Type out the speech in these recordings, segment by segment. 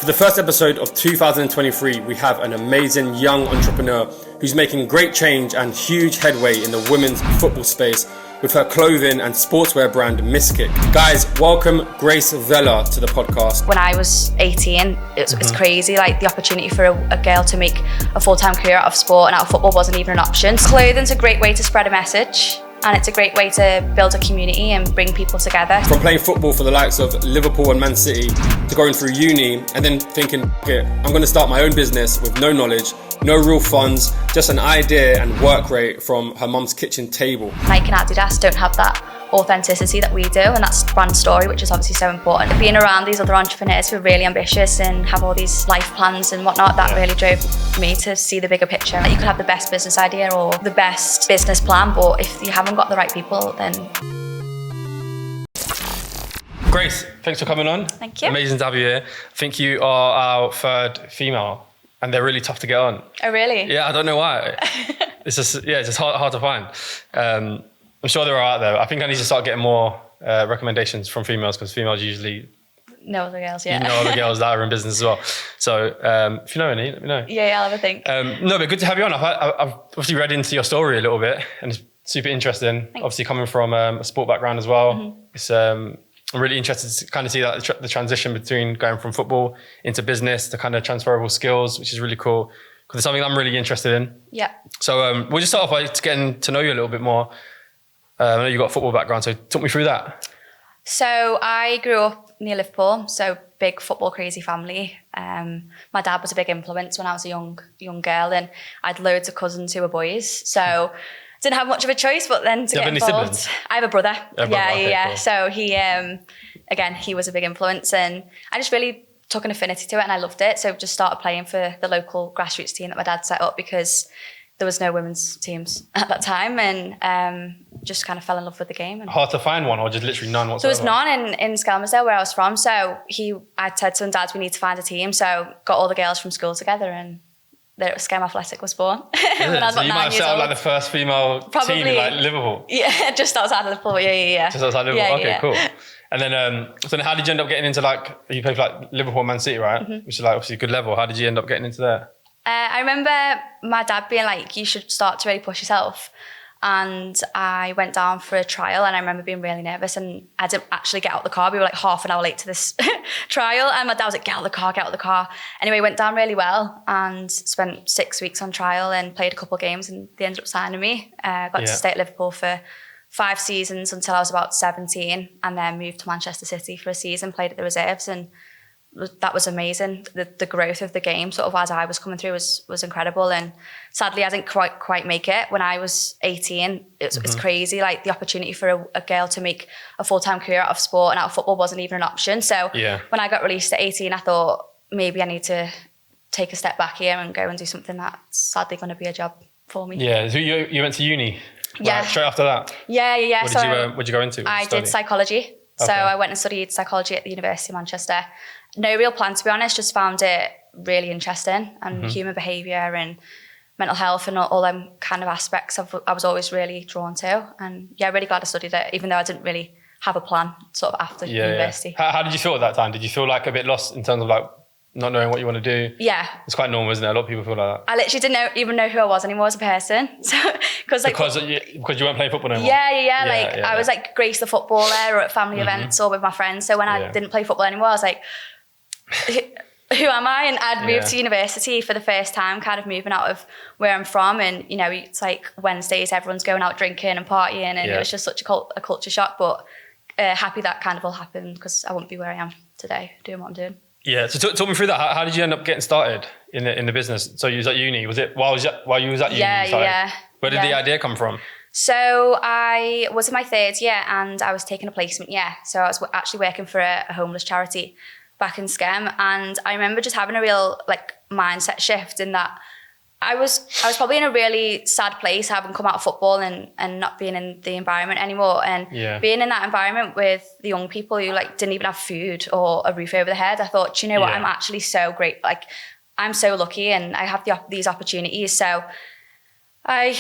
For the first episode of 2023, we have an amazing young entrepreneur who's making great change and huge headway in the women's football space with her clothing and sportswear brand Miskick. Guys, welcome Grace Vella to the podcast. When I was 18, it's crazy, like the opportunity for a girl to make a full-time career out of sport and out of football wasn't even an option. Clothing's a great way to spread a message. And it's a great way to build a community and bring people together. From playing football for the likes of Liverpool and Man City to going through uni and then thinking, okay, I'm going to start my own business with no knowledge, no real funds, just an idea and work rate from her mum's kitchen table. Nike and Adidas don't have that authenticity that we do, and that's brand story, which is obviously so important. Being around these other entrepreneurs who are really ambitious and have all these life plans and whatnot, that really drove me to see the bigger picture. Like, you could have the best business idea or the best business plan, but if you haven't got the right people, then... Grace, thanks for coming on. Thank you. Amazing to have you here. I think you are our third female, and they're really tough to get on. Oh, really? Yeah, I don't know why. It's just hard to find. I'm sure they're all out there. I think I need to start getting more recommendations from females, because females usually know other girls, yeah. You know other girls that are in business as well. So if you know any, let me know. Yeah, I'll have a think. No, but good to have you on. I've obviously read into your story a little bit, and it's super interesting. Thanks. Obviously coming from a sport background as well. It's I'm really interested to kind of see that the transition between going from football into business, the kind of transferable skills, which is really cool, because it's something I'm really interested in. Yeah. So we'll just start off by getting to know you a little bit more. I know you've got a football background, so talk me through that. So I grew up near Liverpool, so big football crazy family. My dad was a big influence when I was a young girl, and I had loads of cousins who were boys, so didn't have much of a choice but then to get involved. Siblings? I have a brother. Yeah. Cool. So he, again, he was a big influence, and I just really took an affinity to it, and I loved it. So just started playing for the local grassroots team that my dad set up, because there was no women's teams at that time, and just kind of fell in love with the game. And hard to find one, or just literally none whatsoever? There was none in Skelmersdale, where I was from. So I said to him, Dad, we need to find a team. So got all the girls from school together, and Skem Athletic was born. When I was so about you might have set up like the first female team in like Liverpool? Yeah, just outside of Liverpool, yeah. Just outside Liverpool, Yeah, okay, yeah. Cool. And then, so then how did you end up getting into you played for like Liverpool and Man City, right? Which is like obviously a good level. How did you end up getting into there? I remember my dad being like, you should start to really push yourself. And I went down for a trial, and I remember being really nervous, and I didn't actually get out the car. We were like half an hour late to this trial, and my dad was like, get out of the car. Anyway, went down really well and spent 6 weeks on trial and played a couple of games, and they ended up signing me. Got to stay at Liverpool for 5 seasons until I was about 17, and then moved to Manchester City for a season, played at the reserves, and that was amazing. The growth of the game, sort of as I was coming through, was incredible. And sadly, I didn't quite make it. When I was 18, it's crazy. Like, the opportunity for a girl to make a full-time career out of sport and out of football wasn't even an option. So when I got released at 18, I thought maybe I need to take a step back here and go and do something that's sadly going to be a job for me. Yeah, so you went to uni? Yeah. Right, straight after that? Yeah. What did you go into? I did psychology. Okay. So I went and studied psychology at the University of Manchester. No real plan, to be honest, just found it really interesting, and human behaviour and mental health and all them kind of aspects I was always really drawn to. And yeah, really glad I studied it, even though I didn't really have a plan sort of after university. Yeah. How did you feel at that time? Did you feel like a bit lost in terms of like not knowing what you want to do? Yeah. It's quite normal, isn't it? A lot of people feel like that. I literally didn't even know who I was anymore as a person. So, because you weren't playing football anymore? Yeah. I was like Grace the footballer, or at family events or with my friends. So when I didn't play football anymore, I was like, who am I? And I'd moved to university for the first time, kind of moving out of where I'm from. And, you know, it's like Wednesdays, everyone's going out drinking and partying. And it was just such a culture shock. But happy that kind of all happened, because I wouldn't be where I am today doing what I'm doing. Yeah, so talk me through that. How did you end up getting started in the business? So you was at uni. Was it while you was at uni? Yeah. Where did the idea come from? So I was in my third year, and I was taking a placement year. So I was actually working for a homeless charity back in Skem, and I remember just having a real mindset shift in that I was probably in a really sad place, having come out of football and not being in the environment anymore, and being in that environment with the young people who didn't even have food or a roof over their head. I thought, do you know what, I'm actually so great, I'm so lucky, and I have these opportunities. So I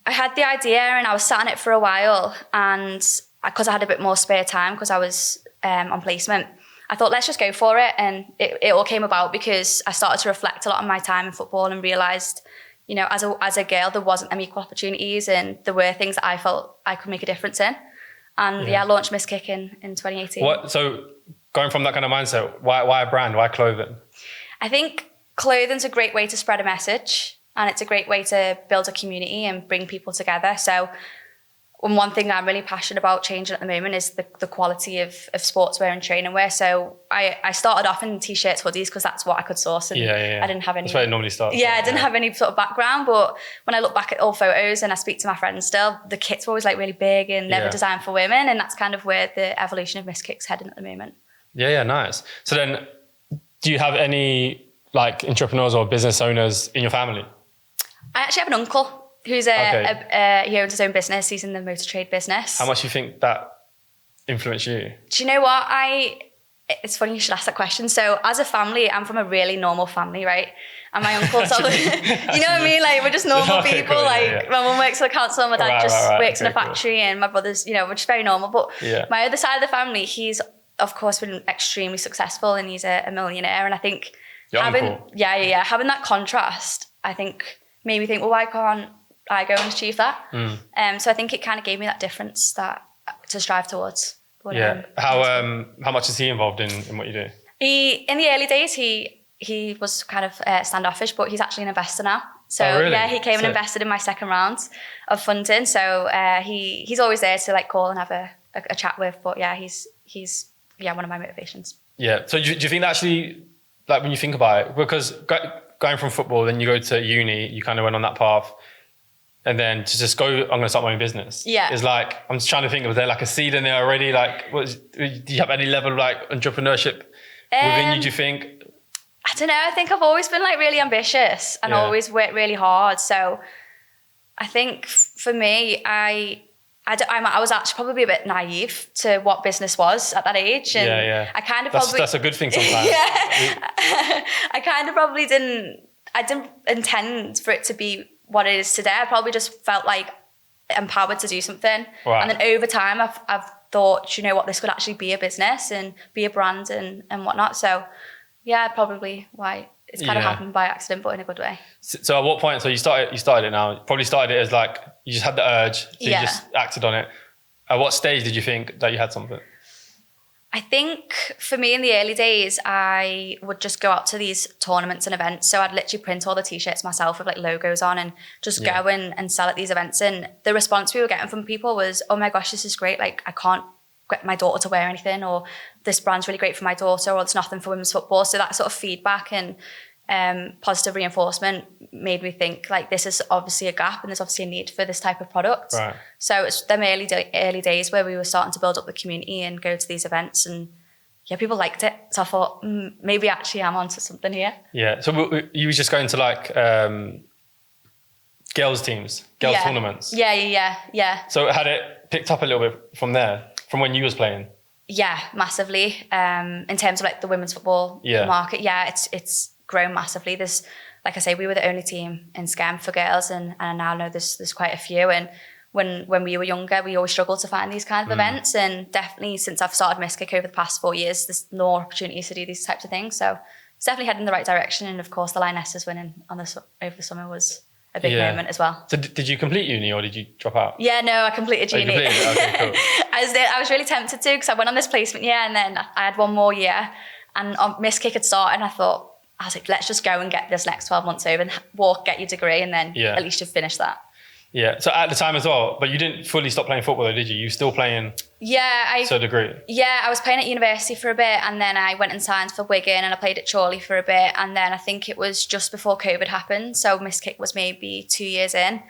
had the idea, and I was sat on it for a while, and because I had a bit more spare time because I was on placement, I thought, let's just go for it. And it all came about because I started to reflect a lot on my time in football and realised, as a girl, there wasn't them equal opportunities, and there were things that I felt I could make a difference in. And I launched Miss Kick in 2018. So going from that kind of mindset, why a brand? Why clothing? I think clothing's a great way to spread a message, and it's a great way to build a community and bring people together. So one thing I'm really passionate about changing at the moment is the quality of sportswear and training wear. So I started off in t-shirts, hoodies, because that's what I could source. And I didn't have any. That's where it normally starts. Yeah, I didn't have any sort of background. But when I look back at old photos and I speak to my friends still, the kits were always like really big and never designed for women. And that's kind of where the evolution of Miss Kick's heading at the moment. Yeah, nice. So then, do you have any like entrepreneurs or business owners in your family? I actually have an uncle who's he owns his own business. He's in the motor trade business. How much do you think that influenced you? Do you know what? It's funny you should ask that question. So as a family, I'm from a really normal family, right? And my uncle's you know what I mean? Like, we're just normal people. Cool, my mum works for the council, my dad works in a factory, and my brothers, we're just very normal. But my other side of the family, he's of course been extremely successful, and he's a millionaire. And I think having that contrast, I think made me think, well, why can't I go and achieve that? So I think it kind of gave me that difference to strive towards. But, how much is he involved in what you do? In the early days, he was kind of standoffish, but he's actually an investor now. So he came and invested in my second round of funding. So he's always there to like call and have a chat with. But he's one of my motivations. Yeah. So do you think that actually, like when you think about it, because going from football, then you go to uni, you kind of went on that path. And then to just go, I'm going to start my own business. Yeah. It's like, I'm just trying to think, was there like a seed in there already? Like, do you have any level of like entrepreneurship within you, do you think? I don't know. I think I've always been like really ambitious and always worked really hard. So I think for me, I was actually probably a bit naive to what business was at that age. And I kind of that's a good thing sometimes. I kind of probably didn't intend for it to be what it is today. I probably just felt like empowered to do something. Right. And then over time, I've thought, this could actually be a business and be a brand and whatnot. So probably why it's kind of happened by accident, but in a good way. So at what point, so you started it now, probably started it as like, you just had the urge, so you just acted on it. At what stage did you think that you had something? I think for me in the early days, I would just go out to these tournaments and events. So I'd literally print all the t-shirts myself with like logos on and just go and sell at these events. And the response we were getting from people was, oh my gosh, this is great. Like, I can't get my daughter to wear anything, or this brand's really great for my daughter, or it's nothing for women's football. So that sort of feedback and positive reinforcement made me think like, this is obviously a gap and there's obviously a need for this type of product. Right. So it's them early days where we were starting to build up the community and go to these events, and people liked it. So I thought maybe actually I'm onto something here. Yeah. So you were just going to like girls tournaments. Yeah. So had it picked up a little bit from there, from when you was playing? Yeah, massively. In terms of like the women's football market, it's grown massively. There's, like I say, we were the only team in SCEM for girls, and I now know there's quite a few. And when we were younger, we always struggled to find these kind of events. And definitely since I've started Miss Kick over the past 4 years, there's more opportunities to do these types of things. So it's definitely heading in the right direction. And of course, the Lionesses winning over the summer was a big moment as well. So did you complete uni or did you drop out? Yeah, no, I completed uni. Oh, you completed? Okay, cool. I was really tempted to, because I went on this placement year and then I had one more year, and Miss Kick had started, and I was like, let's just go and get this next 12 months over and get your degree, and then at least you've finished that. Yeah. So at the time as well, but you didn't fully stop playing football though, did you? You were still playing to a degree? Yeah, I was playing at university for a bit, and then I went and signed for Wigan, and I played at Chorley for a bit, and then I think it was just before COVID happened. So Miss Kick was maybe 2 years in,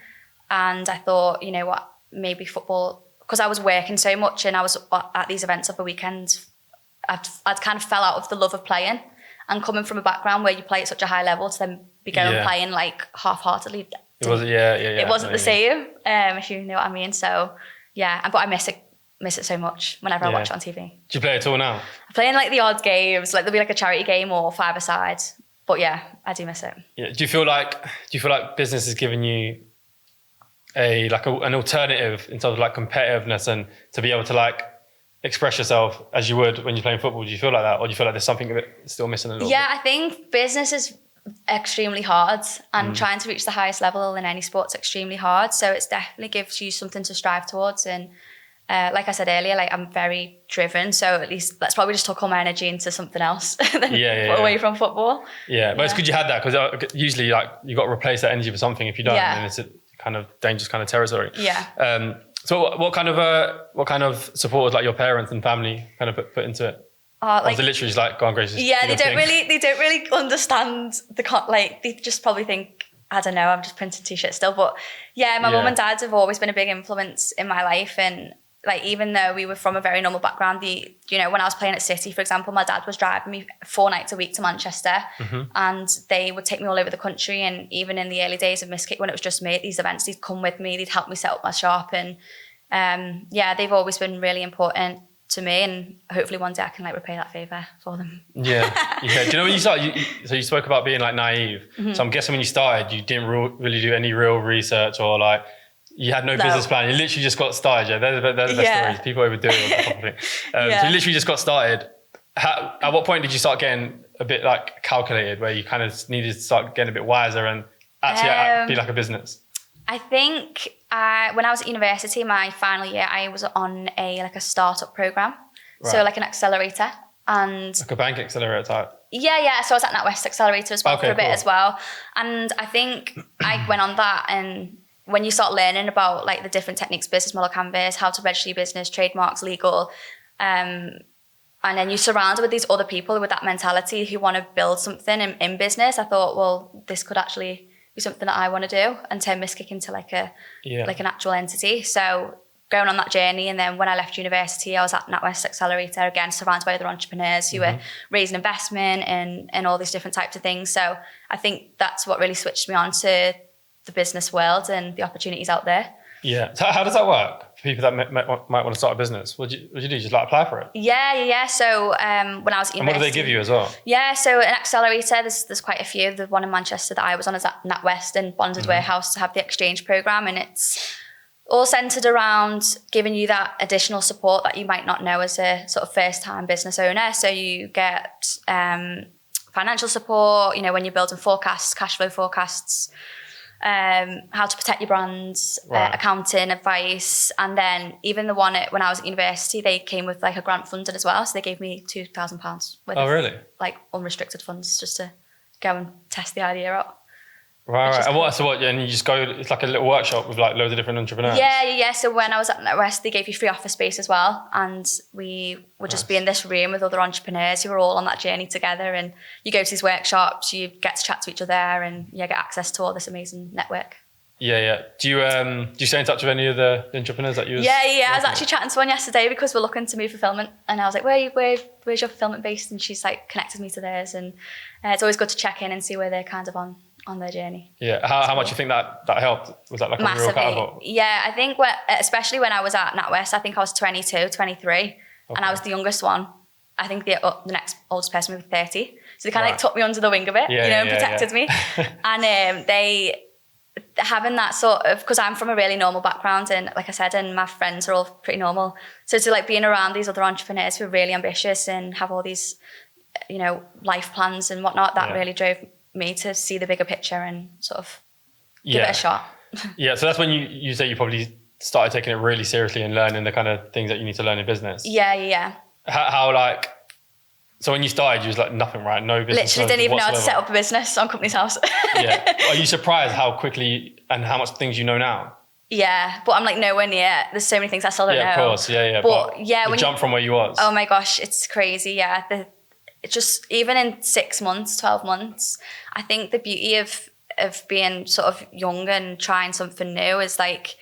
and I thought, you know what, maybe football, because I was working so much and I was at these events over weekends, I'd kind of fell out of the love of playing. And coming from a background where you play at such a high level to then be going playing like half-heartedly, it wasn't it wasn't the same, if you know what I mean. So but I miss it so much whenever I watch it on TV. Do you play at all now? I play in like the odd games, like there'll be like a charity game or five-a-side. But yeah, I do miss it. Yeah. Do you feel like business has given you an alternative in terms of like competitiveness, and to be able to like express yourself as you would when you're playing football? Do you feel like that? Or do you feel like there's something that's still missing a little bit? Yeah, I think business is extremely hard, and trying to reach the highest level in any sport's extremely hard. So it definitely gives you something to strive towards. And like I said earlier, like I'm very driven. So at least let's probably just took all my energy into something else than away from football. Yeah, but it's good you had that, because usually like you got to replace that energy for something. If you don't, then it's a kind of dangerous kind of territory. Yeah. So what kind of support was like your parents and family kind of put into it? Or was it literally just like, go on, Grace? Yeah, they don't really understand they just probably think, I don't know, I'm just printing t-shirts still. But yeah, my mum and dad have always been a big influence in my life. And like, even though we were from a very normal background, when I was playing at City, for example, my dad was driving me 4 nights a week to Manchester, and they would take me all over the country. And even in the early days of Miskick, when it was just me at these events, they'd come with me, they'd help me set up my shop. And they've always been really important to me, and hopefully one day I can like repay that favour for them. Yeah. Do you know when you started, so you spoke about being like naive. So I'm guessing when you started, you didn't really do any real research, or like you had no business plan. You literally just got started. Yeah, they're the best stories. People overdo it. So you literally just got started. At what point did you start getting a bit like calculated, where you kind of needed to start getting a bit wiser and actually be like a business? I think when I was at university, my final year, I was on a startup program, so like an accelerator, and like a bank accelerator type. Yeah. So I was at NatWest Accelerator as well for a bit as well, and I think I went on that. And when you start learning about like the different techniques, business model canvas, how to register your business, trademarks, legal, and then you're surrounded with these other people with that mentality who want to build something in business, I thought, well, this could actually be something that I want to do and turn Miskick into like an actual entity. So going on that journey, and then when I left university, I was at NatWest Accelerator again, surrounded by other entrepreneurs who were raising investment and all these different types of things. So I think that's what really switched me on to the business world and the opportunities out there. Yeah. So how does that work for people that might want to start a business? What do you do? Just like apply for it? Yeah. So when I was at university. And what do they give you as well? Yeah, so an accelerator, there's quite a few. The one in Manchester that I was on is at NatWest and Bonded Warehouse to have the exchange programme, and it's all centred around giving you that additional support that you might not know as a sort of first-time business owner. So you get financial support, when you're building forecasts, cash flow forecasts, how to protect your brands, accounting advice, and then even the one when I was at university, they came with like a grant funding as well. So they gave me £2,000 worth of like unrestricted funds just to go and test the idea out. Right. And you just go, it's like a little workshop with like loads of different entrepreneurs? Yeah. So when I was at NatWest, they gave you free office space as well. And we would just be in this room with other entrepreneurs who were all on that journey together. And you go to these workshops, you get to chat to each other, and you get access to all this amazing network. Yeah. Do you stay in touch with any of the entrepreneurs that you? Yeah. I was actually chatting to one yesterday because we're looking to move fulfillment, and I was like, "Where's your fulfillment based?" And she's like connected me to theirs, and it's always good to check in and see where they're kind of on their journey. Yeah. How much do you think that helped? Was that like massively? A real catapult? Yeah, I think especially when I was at NatWest, I think I was 22, 23, and I was the youngest one. I think the next oldest person was 30. So they kind of like took me under the wing a bit, and protected me. And they having that sort of, because I'm from a really normal background, and like I said, and my friends are all pretty normal. So to like being around these other entrepreneurs who are really ambitious and have all these, life plans and whatnot, that really drove me to see the bigger picture and sort of give it a shot. Yeah, so that's when you say you probably started taking it really seriously and learning the kind of things that you need to learn in business. Yeah. How like, so when you started, you was like nothing, right? No business. Literally didn't even know how to set up a business on Company's House. Yeah. Are you surprised how quickly and how much things you know now? Yeah, but I'm like nowhere near. There's so many things I still don't know. Yeah, of course. Yeah. But yeah, when jump from where you was. Oh my gosh, it's crazy. Yeah. It's just even in 6 months, 12 months, I think the beauty of being sort of young and trying something new is like,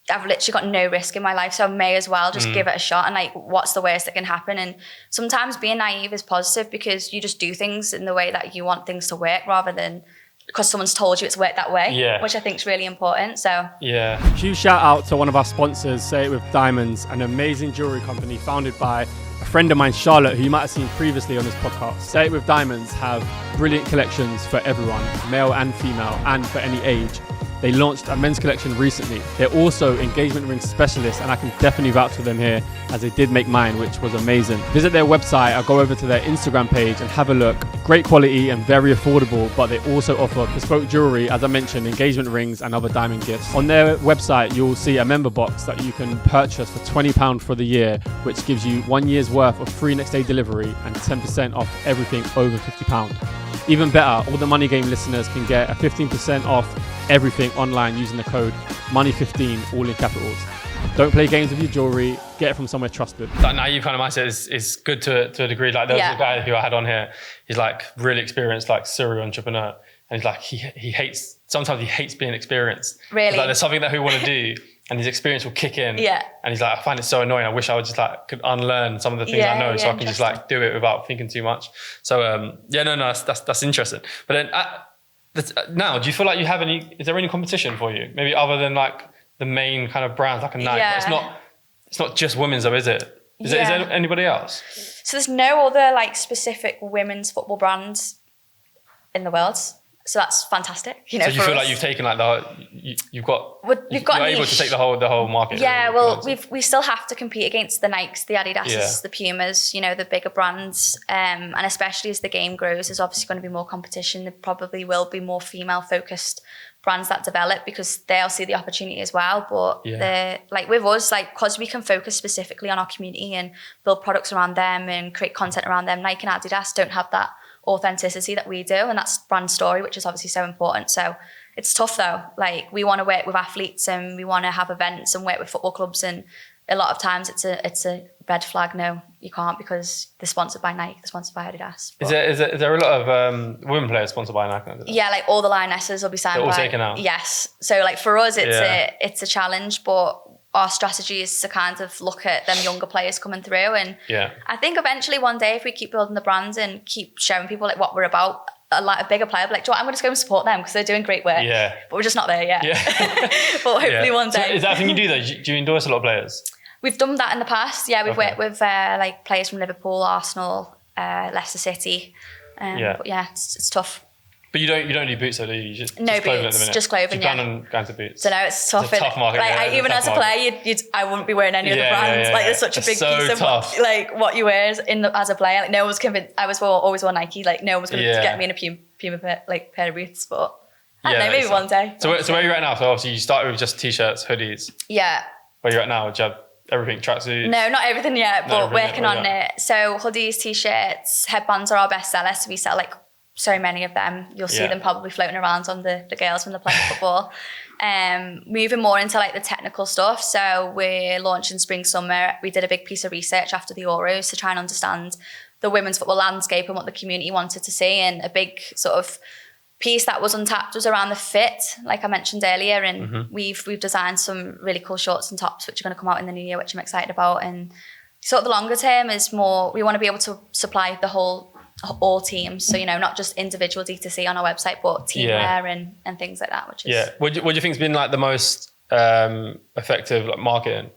I've literally got no risk in my life, so I may as well just give it a shot. And like, what's the worst that can happen? And sometimes being naive is positive because you just do things in the way that you want things to work rather than because someone's told you it's worked that way, which I think is really important. So huge shout out to one of our sponsors, Say It With Diamonds, an amazing jewelry company founded by a friend of mine, Charlotte, who you might have seen previously on this podcast. Say It With Diamonds have brilliant collections for everyone, male and female, and for any age. They launched a men's collection recently. They're also engagement ring specialists, and I can definitely vouch for them here, as they did make mine, which was amazing. Visit their website or go over to their Instagram page and have a look. Great quality and very affordable, but they also offer bespoke jewelry, as I mentioned, engagement rings and other diamond gifts. On their website, you'll see a member box that you can purchase for £20 for the year, which gives you 1 year's worth of free next day delivery and 10% off everything over £50. Even better, all the Money Game listeners can get a 15% off everything online using the code MONEY15, all in capitals. Don't play games with your jewelry. Get it from somewhere trusted. That naive kind of mindset is good to a degree. Like there was a guy who I had on here. He's like really experienced, like serial entrepreneur, and he's like he hates. Sometimes he hates being experienced. Really? Like there's something that he want to do, and his experience will kick in. Yeah. And he's like, I find it so annoying. I wish I would just like could unlearn some of the things I know, so I can just like do it without thinking too much. So that's interesting. But then now, do you feel like you have any? Is there any competition for you? Maybe other than like the main kind of brands like a Nike. But it's not just women's though, is it? Is there anybody else? So there's no other like specific women's football brands in the world. So that's fantastic. So do you feel like you've taken like you've got you're able to take the whole market? Yeah, well we still have to compete against the Nikes, the Adidas, the Pumas, the bigger brands. And especially as the game grows, there's obviously going to be more competition. There probably will be more female focused brands that develop because they'll see the opportunity as well. But they're like with us, like because we can focus specifically on our community and build products around them and create content around them. Nike and Adidas don't have that authenticity that we do, and that's brand story, which is obviously so important. So it's tough though. Like we want to work with athletes and we want to have events and work with football clubs, and a lot of times it's a red flag. No, you can't because they're sponsored by Nike, they're sponsored by Adidas. But is there a lot of women players sponsored by Nike? Yeah, like all the lionesses will be signed. They're all taken out. Yes. So like for us, it's a challenge, but our strategy is to kind of look at them younger players coming through. And I think eventually one day, if we keep building the brands and keep showing people like what we're about, a bigger player, like, I'm going to just go and support them because they're doing great work. Yeah. But we're just not there yet. Yeah. But hopefully one day. So is that a thing you do though? Do you endorse a lot of players? We've done that in the past. Yeah, we've worked with like players from Liverpool, Arsenal, Leicester City. But yeah, it's tough. But you don't do boots though, do you? Just no clothing boots, at the minute. Just clothing. Do you plan on going to boots? So no, it's tough. It's a tough market. Like even as a player, I wouldn't be wearing any of the brands. Like there's such a big piece of what you wear as a player. Like no one was convinced. I always wore Nike. Like no one was going to get me in a Puma pair of boots. But I don't know, maybe one day. So where are you at now? So obviously you started with just t-shirts, hoodies. Yeah. Where are you at now? Do you have everything, tracksuits? No, not everything yet, but working on it. So hoodies, t-shirts, headbands are our best sellers. So we sell like so many of them. You'll see them probably floating around on the girls when they're playing football. Moving more into like the technical stuff. So we're launching spring summer. We did a big piece of research after the Euros to try and understand the women's football landscape and what the community wanted to see. And a big sort of piece that was untapped was around the fit, like I mentioned earlier. And we've designed some really cool shorts and tops which are going to come out in the new year, which I'm excited about. And sort of the longer term is more, we want to be able to supply all teams, so not just individual D2C on our website, but team wear and things like that. Which is What do you think's been like the most effective like marketing? Do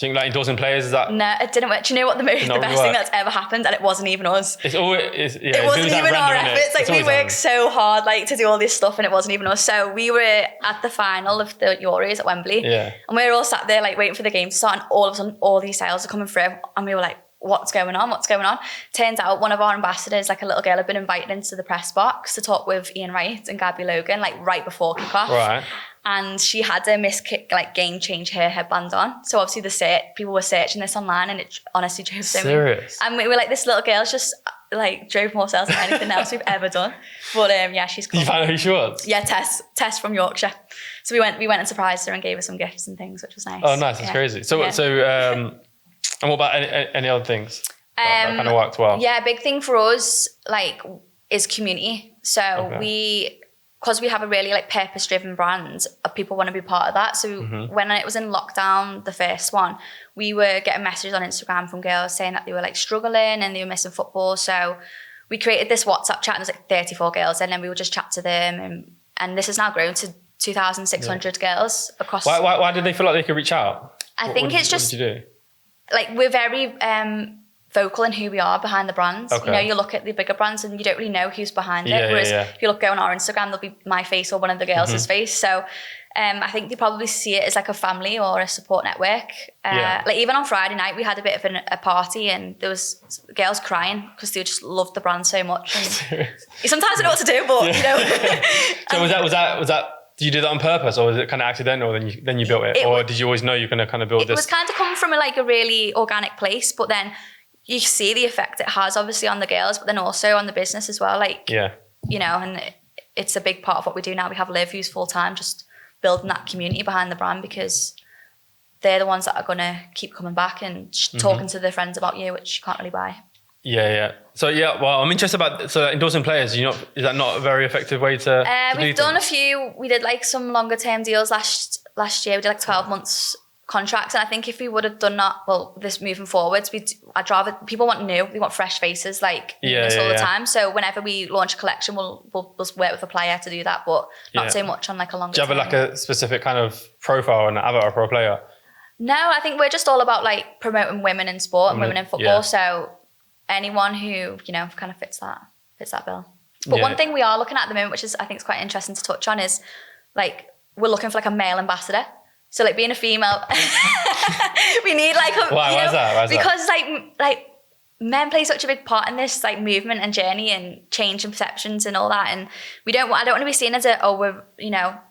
you think like endorsing players is that? No, it didn't work. Do you know what the best thing that's ever happened? And it wasn't even us. It wasn't even our efforts. Like we worked so hard like to do all this stuff, and it wasn't even us. So we were at the final of the Euros at Wembley, and we were all sat there like waiting for the game to start, and all of a sudden all these sales are coming through, and we were like, what's going on? Turns out one of our ambassadors, like a little girl, had been invited into the press box to talk with Ian Wright and Gabby Logan, like right before kickoff. Right. And she had a Miss Kick like game change her headband on. So obviously people were searching this online, and it honestly drove so many. Serious? And we were like, this little girl's just like drove more sales than anything else we've ever done. But she's cool. Did you find out who she was? Yeah, Tess from Yorkshire. So we went and surprised her and gave her some gifts and things, which was nice. Oh, nice. That's crazy. So and what about any other things that kind of worked well? Yeah, big thing for us is community. So because we have a really purpose-driven brand, people want to be part of that. So when it was in lockdown, the first one, we were getting messages on Instagram from girls saying that they were struggling and they were missing football. So we created this WhatsApp chat, and there's 34 girls, and then we would just chat to them. And this has now grown to 2,600 girls across. Why did they feel like they could reach out? I think it's just... What did you do? We're very vocal in who we are behind the brands. Okay. You look at the bigger brands and you don't really know who's behind it. Whereas if you look on our Instagram, there'll be my face or one of the girls' face. So I think they probably see it as like a family or a support network. Like even on Friday night, we had a bit of a party and there was girls crying because they just loved the brand so much. And sometimes I don't know what to do, but you know. So was that? Did you do that on purpose, or was it kind of accidental? Then you built it, or did you always know you're going to kind of build this? It was kind of coming from a really organic place, but then you see the effect it has obviously on the girls, but then also on the business as well. Like, you know, and it's a big part of what we do now. We have Liv, who's full time, just building that community behind the brand, because they're the ones that are going to keep coming back and talking to their friends about you, which you can't really buy. Yeah. So well, I'm interested about endorsing players. Is that not a very effective way to we've done a few. We did like some longer term deals last year. We did like 12 months contracts, and I think if we would have done that, well, this moving forwards, I'd rather people want new, they want fresh faces, like newness all the time. So whenever we launch a collection, we'll work with a player to do that, but not so much on like a longer. Do you have like a specific kind of profile and avatar for a player? No, I think we're just all about like promoting women in sport and women in football. So anyone who kind of fits that bill. But one thing we are looking at the moment, which is I think is quite interesting to touch on, is like we're looking for like a male ambassador. So like being a female, we need like a. Why is that? Because like men play such a big part in this like movement and journey and change in perceptions and all that. And I don't want to be seen as we're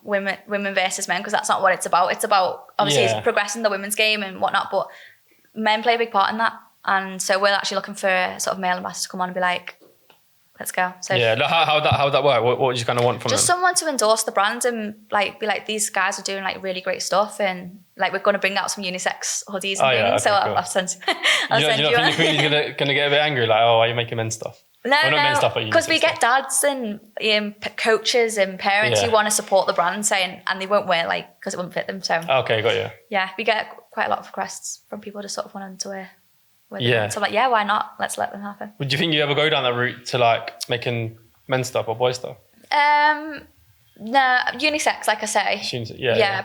women versus men, because that's not what it's about. It's about obviously progressing the women's game and whatnot, but men play a big part in that. And so we're actually looking for a sort of male ambassador to come on and be like, let's go. So how would that work? What do you kind of want from just them? Someone to endorse the brand and like be like, these guys are doing like really great stuff, and like we're going to bring out some unisex hoodies and things. So cool. I'll send you. You don't think the queen's gonna get a bit angry, like, oh, why are you making men's stuff? No, because we get dads and coaches and parents who want to support the brand, saying, and they won't wear like because it won't fit them. So okay, got you. Yeah, we get quite a lot of requests from people just sort of wanting to wear. So I'm like, why not? Let's let them happen. Would you think you ever go down that route to like making men's stuff or boys stuff? No, unisex, like I say.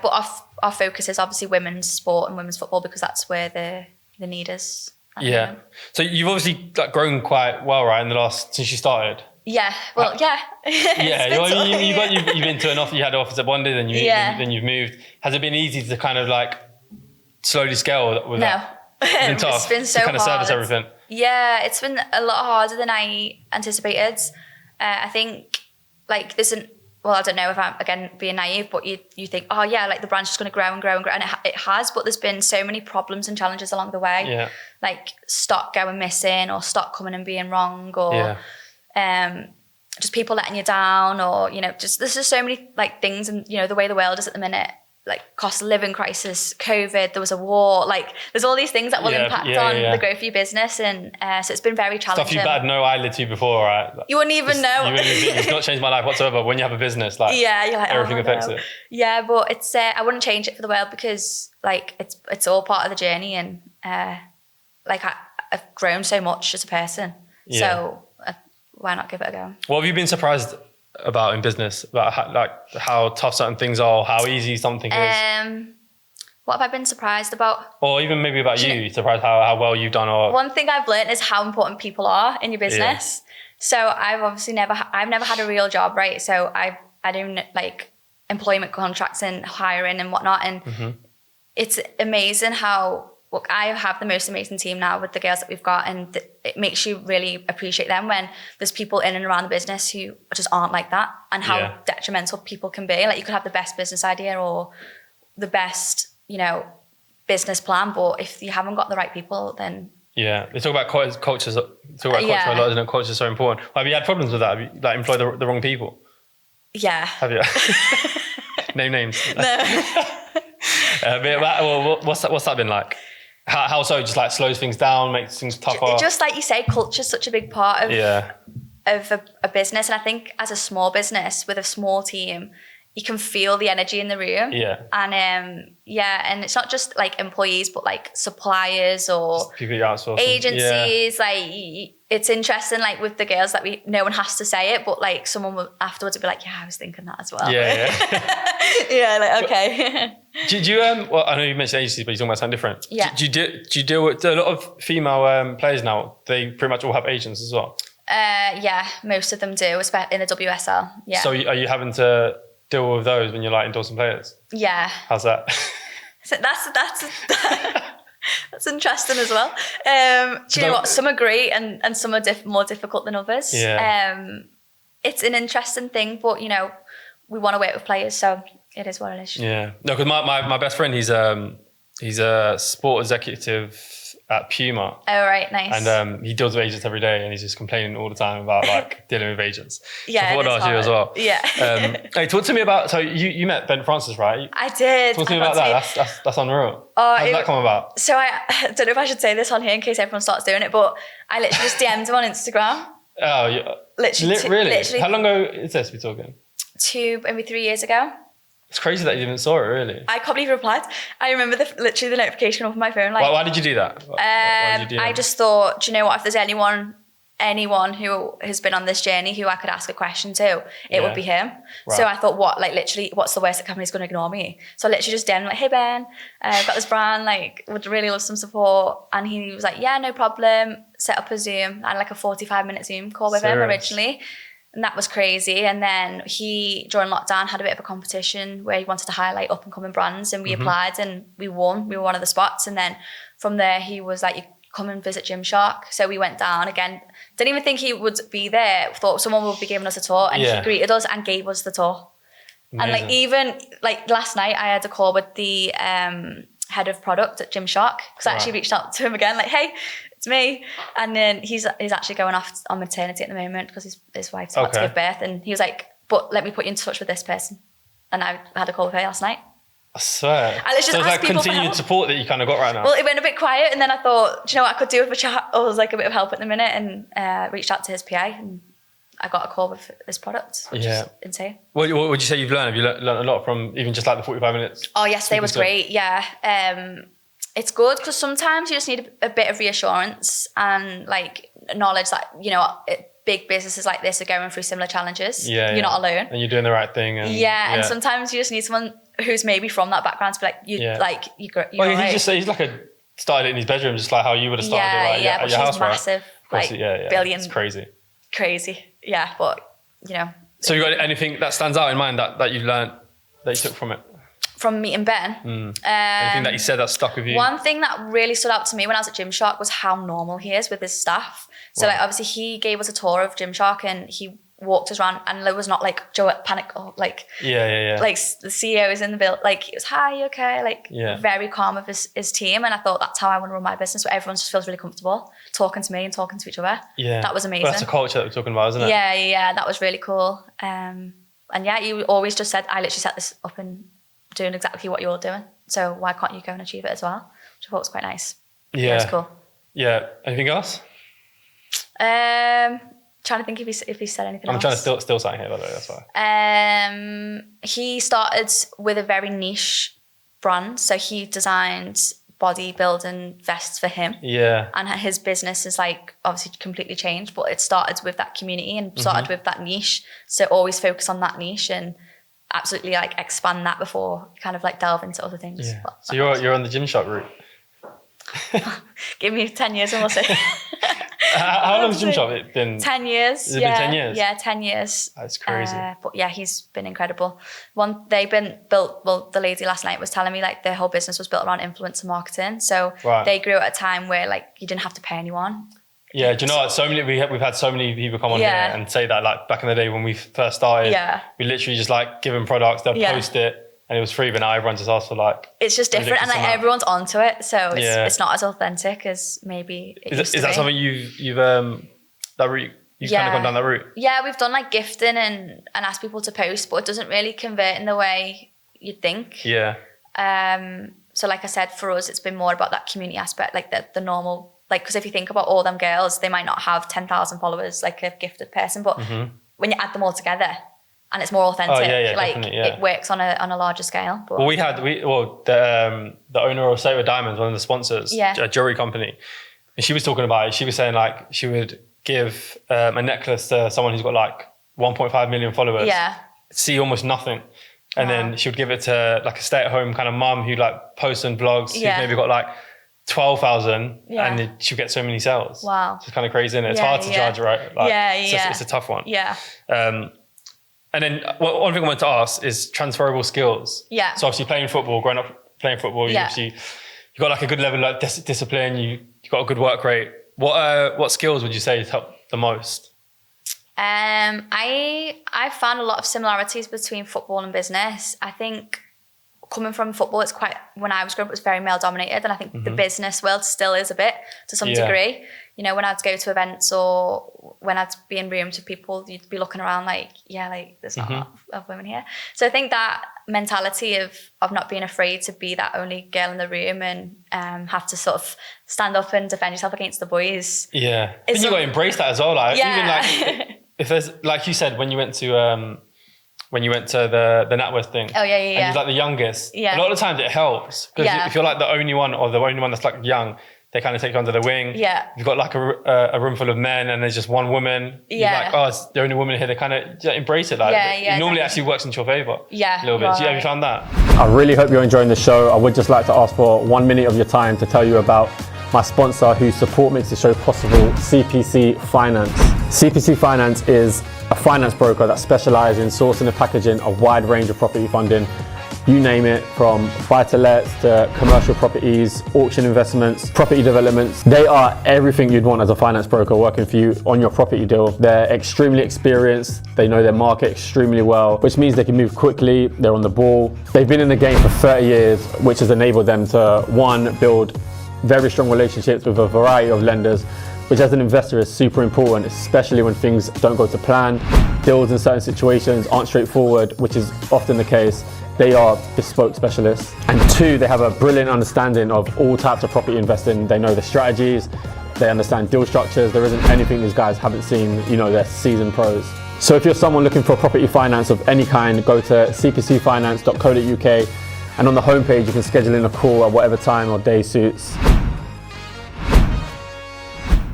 But our focus is obviously women's sport and women's football, because that's where the need is. Yeah. So you've obviously like grown quite well, right, since you started. Yeah. Well, yeah. You've been to you had office at Bondi, then you've moved. Has it been easy to kind of like slowly scale with that? It's been tough. It's been so to kind of hard. service everything. Yeah, it's been a lot harder than I anticipated. I think like I don't know if I'm again being naive, but you think, oh yeah, like the brand's just going to grow and grow and grow, and it has. But there's been so many problems and challenges along the way, like stock going missing or stock coming and being wrong, or just people letting you down, or just there's just so many like things, and the way the world is at the minute. Like cost of living crisis, COVID, there was a war, like there's all these things that will impact on the growth of your business, and so it's been very challenging. Stuff you've had no eyelid to before, right? You wouldn't even know. It's not changed my life whatsoever. When you have a business, like you're like, everything affects it. Yeah, but it's I wouldn't change it for the world, because like it's all part of the journey, and like I've grown so much as a person, so why not give it a go? What have you been surprised about in business, about how tough certain things are, or how easy something is? What have I been surprised about? Or even maybe about you, surprised how well you've done. Or one thing I've learned is how important people are in your business. So I've obviously never had a real job, right? So I do like employment contracts and hiring and whatnot, and it's amazing how. Look, I have the most amazing team now with the girls that we've got, and it makes you really appreciate them when there's people in and around the business who just aren't like that, and how detrimental people can be. Like you could have the best business idea or the best, business plan, but if you haven't got the right people, then they talk about cultures. Talk about culture a lot, isn't it? Culture is so important. Have you had problems with that? Have you like employed the wrong people? Yeah. Have you? Name names. No. What's that been like? How so? Just like slows things down, makes things tougher. Just like you say, culture is such a big part of a business, and I think as a small business with a small team, you can feel the energy in the room. And and it's not just like employees, but like suppliers or people you outsource, agencies. Like it's interesting, like with the girls, that no one has to say it, but like someone will afterwards be like, yeah, I was thinking that as well. Like okay. Do you well, I know you mentioned agencies, but you're talking about something different. Do you deal with a lot of female players now? They pretty much all have agents as well. Most of them do, especially in the WSL. Yeah. So are you having to deal with those when you're like endorsing players? Yeah. How's that? So that's interesting as well. Do you know what? Some are great and some are more difficult than others. Yeah. It's an interesting thing, but you know, we want to work with players, so it is what it is. Yeah. No, because my best friend, he's a sport executive at Puma. Oh, right, nice. And he deals with agents every day, and he's just complaining all the time about like dealing with agents. Yeah, so I thought I'd ask you as well. Yeah. Hey, talk to me about. So you met Ben Francis, right? I did. Talk to me about that. That's unreal. How did that come about? So I don't know if I should say this on here in case everyone starts doing it, but I literally just DM'd him on Instagram. Oh, yeah. Literally. How long ago is this we're talking? 3 years ago. It's crazy that you didn't saw it, really. I can't believe he replied. I remember literally the notification on my phone. Like, why did you do that? Why did you do that? I just thought, do you know what? If there's anyone who has been on this journey who I could ask a question to, it would be him. Right. So I thought, what's the worst that company's going to ignore me? So I literally just DM'd like, hey Ben, I've got this brand, like, would really love some support. And he was like, yeah, no problem. Set up a Zoom. I had like a 45-minute Zoom call with him originally. And that was crazy. And then he, during lockdown, had a bit of a competition where he wanted to highlight up and coming brands, and we applied and we won. We were one of the spots. And then from there, he was like, you come and visit Gymshark. So we went down again. Didn't even think he would be there. Thought someone would be giving us a tour, and he greeted us and gave us the tour. Amazing. And like, even like last night, I had a call with the head of product at Gymshark, because I actually reached out to him again, like, hey, it's me. And then he's actually going off on maternity at the moment because his wife's about to give birth. And he was like, but let me put you in touch with this person. And I had a call with her last night. I swear. And it's just like continued support that you kind of got right now. Well, it went a bit quiet, and then I thought, do you know what I could do with a chat? I was like a bit of help at the minute, and reached out to his PA, and I got a call with this product, which is insane. What would you say you've learned? Have you learned a lot from even just like the 45 minutes? Oh, yesterday was great. Yeah. It's good because sometimes you just need a bit of reassurance and like knowledge that, you know, big businesses like this are going through similar challenges. You're not alone. And you're doing the right thing. And, and sometimes you just need someone who's maybe from that background to be like, you're he's like started it in his bedroom, just like how you would have started it at your house, massive, right? Billion. It's crazy. Yeah, but, you know. So you got anything that stands out in mind that you've learned, that you took from it? From meeting Ben. Anything that he said that stuck with you? One thing that really stood out to me when I was at Gymshark was how normal he is with his staff. So like, obviously he gave us a tour of Gymshark, and he walked us around, and there was not like Joe at panic or like like the CEO is in the build, like he was, hi, you okay? Like very calm with his team. And I thought that's how I want to run my business, where everyone just feels really comfortable talking to me and talking to each other. That was amazing. Well, that's a culture that we're talking about, isn't it? Yeah, that was really cool. And yeah, you always just said, I literally set this up and doing exactly what you're doing, so why can't you go and achieve it as well? Which I thought was quite nice. Yeah, it's cool. Yeah. Anything else? Trying to think if he said anything else. I'm trying to still something here, by the way, that's why. He started with a very niche brand, so he designed bodybuilding vests for him. And his business is like obviously completely changed, but it started with that community and started with that niche. So always focus on that niche and absolutely like expand that before kind of like delve into other things. So you're on the Gymshark route. Give me 10 years and we'll see. How long has Gymshark been? 10 years. Has it been 10 years? Yeah, 10 years. That's crazy. But yeah, he's been incredible. They've been built, well, the lady last night was telling me like their whole business was built around influencer marketing. So they grew at a time where like you didn't have to pay anyone. Yeah, do you know what? We've had so many people come on here and say that, like back in the day when we first started, we literally just like give them products, they'll post it, and it was free, but now everyone just asks for like... It's just different, and like everyone's onto it, so it's not as authentic as maybe it used to be. Is that something you've that route, you've kind of gone down that route? Yeah, we've done like gifting and asked people to post, but it doesn't really convert in the way you'd think. So like I said, for us, it's been more about that community aspect, like the normal... Like, because if you think about all them girls, they might not have 10,000 followers like a gifted person, but when you add them all together and it's more authentic, it works on a larger scale. But, well, the owner of Sabre Diamonds, one of the sponsors, a jewelry company, and she was talking about it. She was saying like she would give a necklace to someone who's got like 1.5 million followers, see almost nothing. And then she would give it to like a stay-at-home kind of mum who like posts and vlogs, who's maybe got like 12,000 and then she'll get so many sales. Wow. It's kind of crazy, isn't it? It's hard to judge, right? Like, it's a tough one. And And then one thing I wanted to ask is transferable skills. Yeah. So obviously growing up playing football, you got like a good level of discipline, you got a good work rate. What skills would you say help the most? I found a lot of similarities between football and business. I think coming from football, when I was growing up, it was very male dominated. And I think the business world still is a bit to some degree. You know, when I'd go to events or when I'd be in rooms with people, you'd be looking around like, there's not a lot of women here. So I think that mentality of not being afraid to be that only girl in the room and have to sort of stand up and defend yourself against the boys. Yeah. I think you got to embrace that as well. Like, even like, if there's, like you said, when you went to the NatWest thing. Oh, yeah. And you're like the youngest. Yeah. A lot of times it helps. Because if you're like the only one or the only one that's like young, they kind of take you under the wing. Yeah. You've got like a room full of men and there's just one woman. Yeah. You're like, oh, it's the only woman here. They kind of embrace it. Like, it normally actually works into your favor. Yeah. A little bit. Right. So have you found that? I really hope you're enjoying the show. I would just like to ask for 1 minute of your time to tell you about my sponsor whose support makes the show possible, CPC Finance. CPC Finance is a finance broker that specializes in sourcing and packaging a wide range of property funding. You name it, from buy-to-lets to commercial properties, auction investments, property developments. They are everything you'd want as a finance broker working for you on your property deal. They're extremely experienced. They know their market extremely well, which means they can move quickly. They're on the ball. They've been in the game for 30 years, which has enabled them to, one, build very strong relationships with a variety of lenders, which as an investor is super important, especially when things don't go to plan. Deals in certain situations aren't straightforward, which is often the case. They are bespoke specialists. And two, they have a brilliant understanding of all types of property investing. They know the strategies, they understand deal structures. There isn't anything these guys haven't seen, they're seasoned pros. So if you're someone looking for property finance of any kind, go to cpcfinance.co.uk, and on the homepage you can schedule in a call at whatever time or day suits.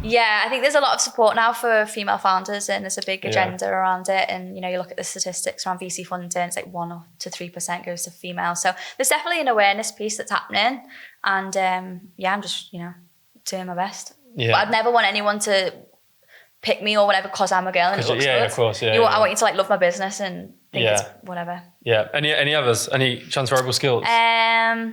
Yeah, I think there's a lot of support now for female founders and there's a big agenda around it. And, you look at the statistics around VC funding, it's like 1 to 3% goes to female. So there's definitely an awareness piece that's happening. And I'm just, doing my best. Yeah. But I'd never want anyone to pick me or whatever because I'm a girl and it looks good. Of course, I want you to love my business and think it's whatever. Yeah. Any others? Any transferable skills? I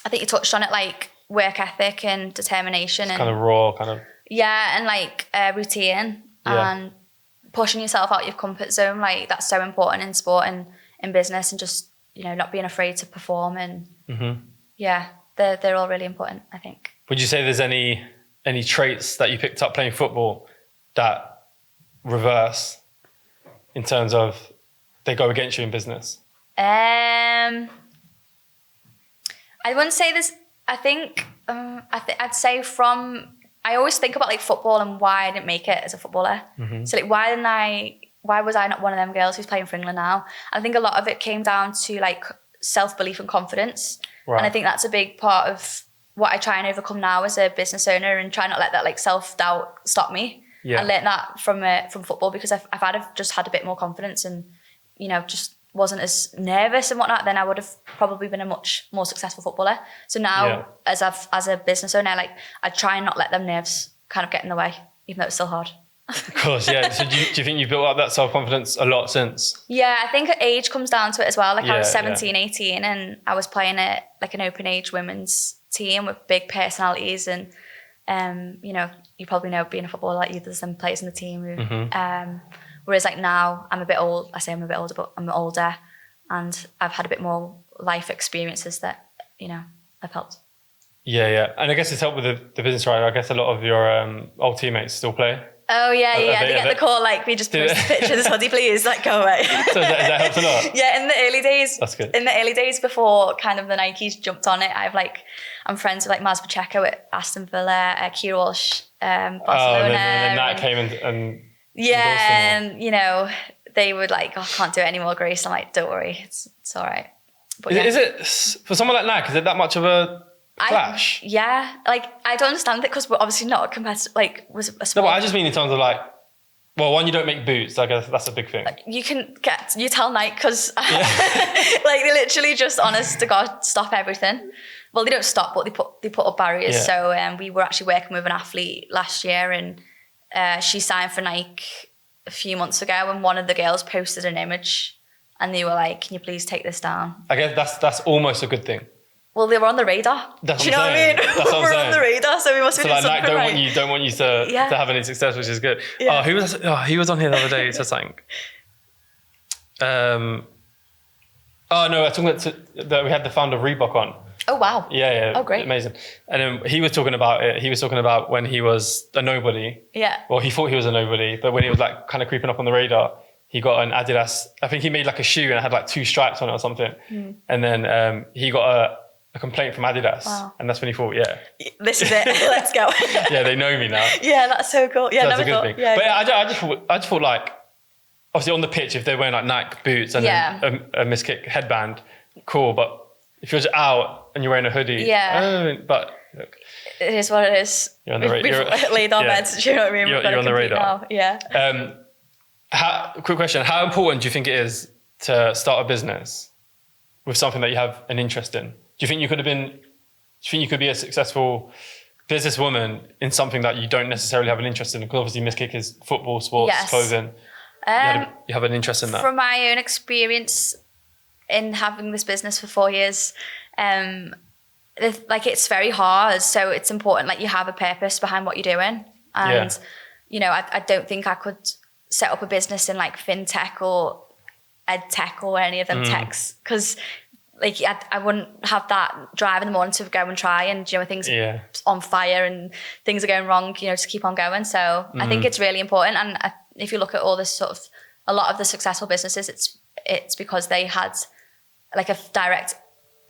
think you touched on it, like work ethic and determination. It's kind of raw, kind of. Yeah, and like routine and pushing yourself out your comfort zone. Like that's so important in sport and in business, and just not being afraid to perform. And they're all really important, I think. Would you say there's any traits that you picked up playing football that reverse in terms of they go against you in business? I wouldn't say this. I think I'd say I always think about like football and why I didn't make it as a footballer. Mm-hmm. So like why was I not one of them girls who's playing for England now? I think a lot of it came down to like self-belief and confidence. Right. And I think that's a big part of what I try and overcome now as a business owner, and try not let that like self-doubt stop me. Yeah. I learned that from football because if I'd have just had a bit more confidence and just wasn't as nervous and whatnot, then I would have probably been a much more successful footballer. So now as a business owner, I try and not let them nerves kind of get in the way, even though it's still hard. Of course, yeah. So do you think you've built up that self-confidence a lot since? Yeah, I think age comes down to it as well. Like I was 17, 18 and I was playing at like an open age women's team with big personalities, and you probably know being a footballer, like there's some players in the team who whereas like now I'm a bit old. I say I'm a bit older, but I'm older and I've had a bit more life experiences that, have helped. Yeah. And I guess it's helped with the business, right? I guess a lot of your old teammates still play. Oh, yeah. They get the call, like, we just post a picture of this hoodie, please, like, go away. So that helps a lot? Yeah, in the early days. That's good. In the early days before kind of the Nikes jumped on it, I'm friends with like Maz Pacheco at Aston Villa, Keira Walsh, Barcelona. And then Nat came and and they would like, I can't do it anymore, Grace. I'm like, don't worry, it's all right. But is it for someone like Nat? Is it that much of a clash? I don't understand it because we're obviously not a competitor. Like, was a small. No, but I just mean in terms of like, well, one, you don't make boots. I guess that's a big thing. You tell Nike because like they literally just, honest to God, stop everything. Well, they don't stop, but they put up barriers. Yeah. So we were actually working with an athlete last year, and she signed for Nike a few months ago, and one of the girls posted an image and they were like, can you please take this down? I guess that's almost a good thing. Well, they were on the radar. That's Do you know what I mean? That's what I'm We're saying. on the radar, so we must be doing something don't right. want you to have any success, which is good. Yeah. He was on here the other day. He said something. I talking about that we had the founder of Reebok on. Oh wow. Yeah. Oh great. Amazing. And then he was talking about it. He was talking about when he was a nobody. Yeah. Well, he thought he was a nobody, but when he was like kind of creeping up on the radar, he got an Adidas. I think he made like a shoe and it had like 2 stripes on it or something. And then he got a complaint from Adidas. Wow. And that's when he thought, yeah, this is it. Let's go. yeah, they know me now. Yeah, that's so cool. Yeah, That's never a good thought. thing. Yeah, but yeah. I just thought like, obviously on the pitch, if they're wearing like Nike boots and then a miskick headband, cool. But if you're just out and you're wearing a hoodie, but look, it is what it is. You're on the radar. We've laid our beds. Do you know what I mean? You're on the radar now. Yeah. Quick question: how important do you think it is to start a business with something that you have an interest in? Do you think you could be a successful businesswoman in something that you don't necessarily have an interest in? Because obviously Miskick is football, sports, clothing. You have an interest in that. From my own experience in having this business for 4 years, it's very hard. So it's important like you have a purpose behind what you're doing. And, I don't think I could set up a business in like fintech or ed tech or any of them techs, because like I wouldn't have that drive in the morning to go and try, and things on fire and things are going wrong, to keep on going. So I think it's really important. And if you look at all this a lot of the successful businesses, it's because they had like a direct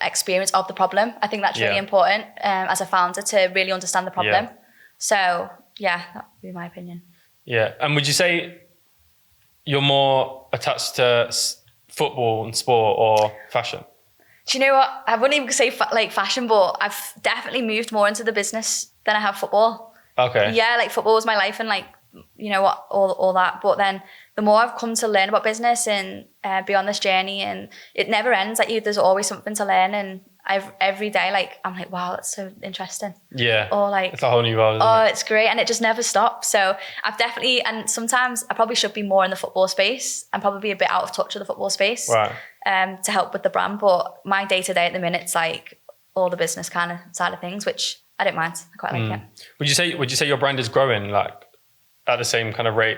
experience of the problem. I think that's really important as a founder to really understand the problem. Yeah. So that would be my opinion. Yeah. And would you say you're more attached to football and sport or fashion? Do you know what? I wouldn't even say fashion, but I've definitely moved more into the business than I have football. Okay. Yeah, like football was my life and all that. But then the more I've come to learn about business and be on this journey, and it never ends. Like there's always something to learn, and every day I'm like, wow, that's so interesting. Yeah. Or it's a whole new world. Isn't it? It's great, and it just never stops. So I've definitely, and sometimes I probably should be more in the football space and probably a bit out of touch with the football space. Right. To help with the brand, but my day-to-day at the minute's like all the business kind of side of things, which I don't mind. I quite like it. Would you say your brand is growing like at the same kind of rate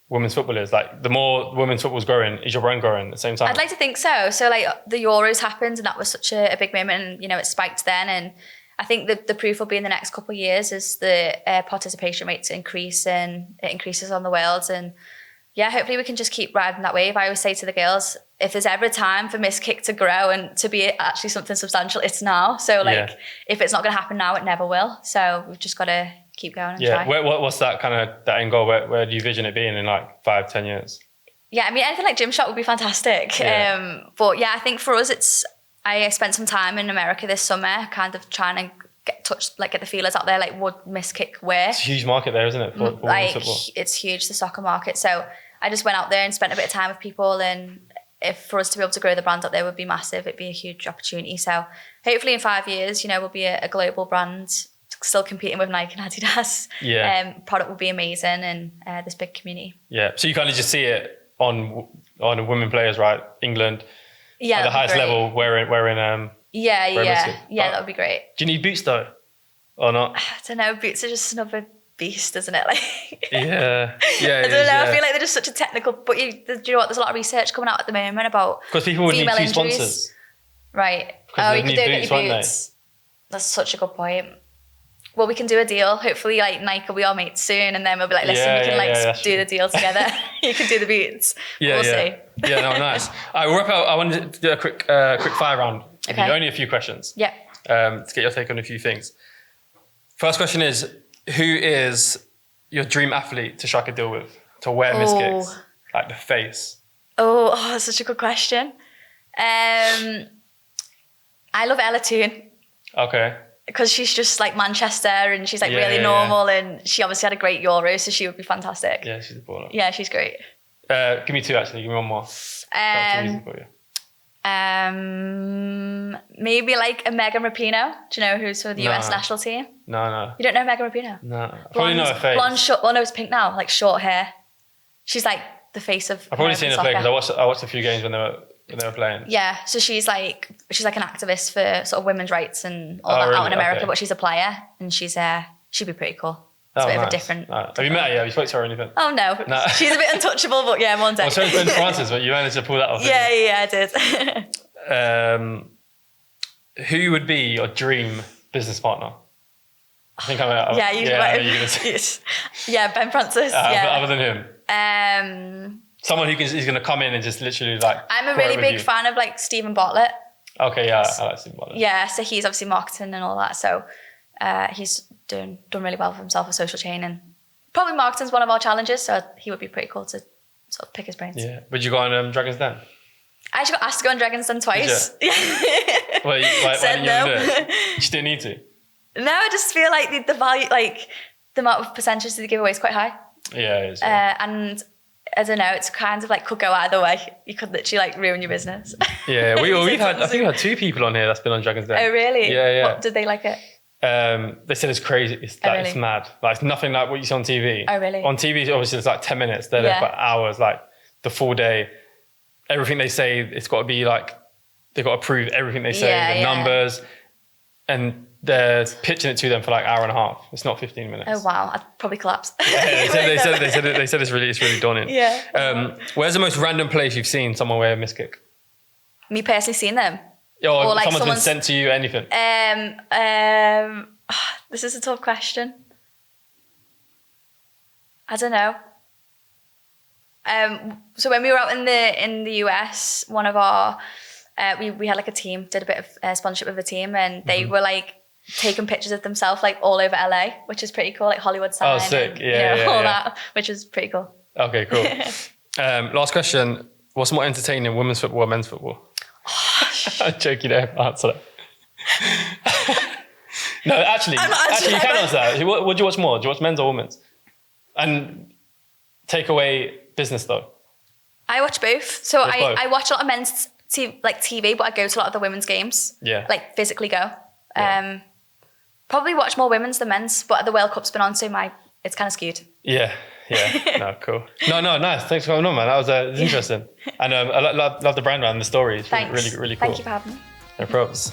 women's football is? Like the more women's football is growing, is your brand growing at the same time? I'd like to think so. So like the Euros happened and that was such a big moment, and it spiked then, and I think the proof will be in the next couple of years as the participation rates increase and it increases on the world. And hopefully we can just keep riding that wave. I always say to the girls, if there's ever a time for Miskick to grow and to be actually something substantial, it's now. So if it's not going to happen now, it never will. So we've just got to keep going and try. What's that kind of that end goal? Where do you vision it being in like 5-10 years? Yeah, I mean, anything like Gymshot would be fantastic. Yeah. But I think for us, I spent some time in America this summer, kind of trying to get the feelers out there, like would Miskick wear? It's a huge market there, isn't it? For football. It's huge, the soccer market. So I just went out there and spent a bit of time with people, and if for us to be able to grow the brand up there would be massive. It'd be a huge opportunity. So hopefully in 5 years, we'll be a global brand, still competing with Nike and Adidas. Yeah. Product will be amazing, and this big community. Yeah. So you kind of just see it on women players, right? England. Yeah. At the highest level, wearing that would be great. Do you need boots though, or not? I don't know. Boots are just another beast, isn't it? Yeah. I don't know. I feel like they're just such a technical. But do you know what? There's a lot of research coming out at the moment about because people would need 2 injuries. sponsors, right? Oh, you could do get your boots. That's such a good point. Well, we can do a deal. Hopefully, like Nike will be our mates soon, and then we'll be like, listen, we can do the deal together. You can do the boots. We'll see. Yeah, no, nice. All right, we'll wrap up. I wanted to do a quick fire round. Okay. Only a few questions. Yeah. To get your take on a few things. First question is, who is your dream athlete to strike a deal with, to wear Miskicks? Like the face. Oh, that's such a good question. I love Ella Toon. Okay. Because she's just like Manchester, and she's like really normal, and she obviously had a great Euro, so she would be fantastic. Yeah, she's a baller. Yeah, she's great. Give me 2 actually. Give me one more. Maybe like a Megan Rapinoe. Do you know who's for the US national team? No. You don't know Megan Rapinoe? No. Probably know her face. Blonde, short. Well, no, it's pink now. Like short hair. she's like the face of. I've probably seen her play because I watched a few games when they were playing. Yeah, so she's like an activist for sort of women's rights and all that really? out in America, Okay. but she's a player and she'd be pretty cool. It's a bit of a different. Have you met her? Have you spoke to her or anything? Oh no, she's a bit untouchable, but yeah, one day. Well, so has Ben Francis, but you managed to pull that off. Yeah, I did. Who would be your dream business partner? I think I'm. Yeah, yeah, Ben Francis. Other than him. Someone who's going to come in and just literally like. I'm a really big fan of like Stephen Bartlett. Okay, yeah, I like Stephen Bartlett. Yeah, so he's obviously marketing and all that. So he's done really well for himself with Social Chain, and probably marketing's one of our challenges. So he would be pretty cool to sort of pick his brains. Yeah, would you go on Dragon's Den? I actually got asked to go on Dragon's Den twice. Yeah. Why didn't you do it? You just didn't need to. No, I just feel like the value, like the amount of percentage they give away is quite high. Yeah, it is. And I don't know, it's kind of like could go either way. You could literally like ruin your business. Yeah, we've had 2 people on here that's been on Dragon's Den. Oh really? Yeah. What, did they like it? They said it's crazy. It's mad. Like it's nothing like what you see on TV. Oh really? On TV, obviously, it's like 10 minutes. They're there for hours, like the full day. Everything they say, it's got to be like they've got to prove everything they say, the numbers, and they're pitching it to them for like hour and a half. It's not 15 minutes. Oh wow, I'd probably collapse. They said it's really daunting. Yeah. Where's the most random place you've seen someone wear a miskick? Me personally seeing them. Or like someone's been sent to you, anything. This is a tough question. I don't know. So when we were out in the US, one of our we had like a team, did a bit of sponsorship with a team, and they were like taking pictures of themselves like all over LA, which is pretty cool, like Hollywood sign. Oh, sick! And, all that, which is pretty cool. Okay, cool. Last question: what's more entertaining, women's football or men's football? I'm joking. Answer that. No, actually, you can answer that. What do you watch more? Do you watch men's or women's? And take away business though. I watch both. So I watch a lot of men's TV, but I go to a lot of the women's games. Yeah. Like physically go. Yeah. Probably watch more women's than men's, but the World Cup's been on, so it's kind of skewed. Yeah. No, cool. No, nice. Thanks for coming on, man. That was interesting. And I love the brand, man. The story. It's really, really cool. Thank you for having me. No problems.